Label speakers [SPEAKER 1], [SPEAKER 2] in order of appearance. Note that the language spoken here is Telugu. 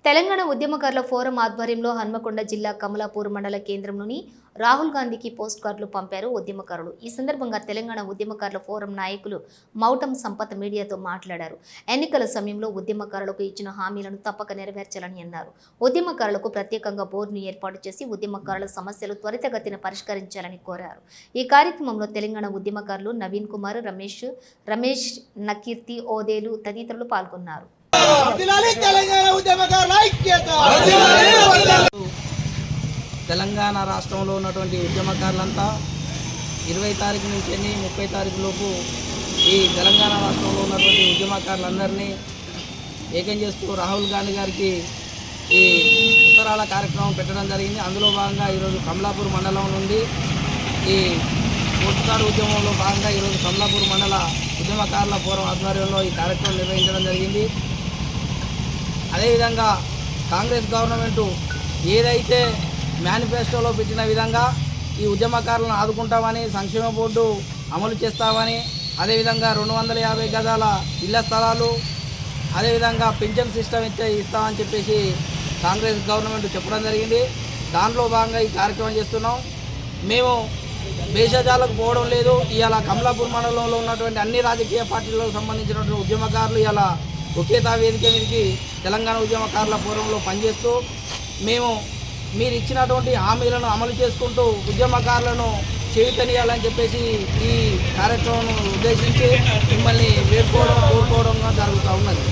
[SPEAKER 1] తెలంగాణ ఉద్యమకారుల ఫోరం ఆధ్వర్యంలో హన్మకొండ జిల్లా కమలాపూర్ మండల కేంద్రంలోని రాహుల్ గాంధీకి పోస్ట్ కార్డులు పంపారు ఉద్యమకారులు. ఈ సందర్భంగా తెలంగాణ ఉద్యమకారుల ఫోరం నాయకులు మౌటం సంపత్ మీడియాతో మాట్లాడారు. ఎన్నికల సమయంలో ఉద్యమకారులకు ఇచ్చిన హామీలను తప్పక నెరవేర్చాలని అన్నారు. ఉద్యమకారులకు ప్రత్యేకంగా బోర్డును ఏర్పాటు చేసి ఉద్యమకారుల సమస్యలు త్వరితగతిన పరిష్కరించాలని కోరారు. ఈ కార్యక్రమంలో తెలంగాణ ఉద్యమకారులు నవీన్ కుమార్, రమేష్ నకీర్తి, ఓదేలు తదితరులు పాల్గొన్నారు.
[SPEAKER 2] తెలంగాణ రాష్ట్రంలో ఉన్నటువంటి ఉద్యమకారులంతా 20 తారీఖు నుంచి 30 తారీఖు లోపు ఈ తెలంగాణ రాష్ట్రంలో ఉన్నటువంటి ఉద్యమకారులందరినీ ఏకం చేస్తూ రాహుల్ గాంధీ గారికి ఈ ఉత్తరాల కార్యక్రమం పెట్టడం జరిగింది. అందులో భాగంగా ఈరోజు కమలాపూర్ మండలం నుండి ఈ పోస్ట్ కార్డు ఉద్యమంలో భాగంగా ఈరోజు కమలాపూర్ మండల ఉద్యమకారుల ఫోరం ఆధ్వర్యంలో ఈ కార్యక్రమం నిర్వహించడం జరిగింది. అదేవిధంగా కాంగ్రెస్ గవర్నమెంటు ఏదైతే మేనిఫెస్టోలో పెట్టిన విధంగా ఈ ఉద్యమకారులను ఆదుకుంటామని, సంక్షేమ బోర్డు అమలు చేస్తామని, అదేవిధంగా 250 గజాల ఇళ్ల స్థలాలు, అదేవిధంగా పెన్షన్ సిస్టమ్ ఇస్తామని చెప్పేసి కాంగ్రెస్ గవర్నమెంట్ చెప్పడం జరిగింది. దాంట్లో భాగంగా ఈ కార్యక్రమం చేస్తున్నాం. మేము భేషజాలకు పోవడం లేదు. ఇవాళ కమలాపూర్ మండలంలో ఉన్నటువంటి అన్ని రాజకీయ పార్టీలకు సంబంధించినటువంటి ఉద్యమకారులు ఇవాళ ఒకేతా వేదిక మీదకి తెలంగాణ ఉద్యమకారుల ఫోరంలో పనిచేస్తూ మీరు ఇచ్చినటువంటి హామీలను అమలు చేసుకుంటూ ఉద్యమకారులను చేయుతనియాలని చెప్పేసి ఈ కార్యక్రమం ఉద్దేశించి మిమ్మల్ని కోరుకోవడం జరుగుతూ ఉన్నది.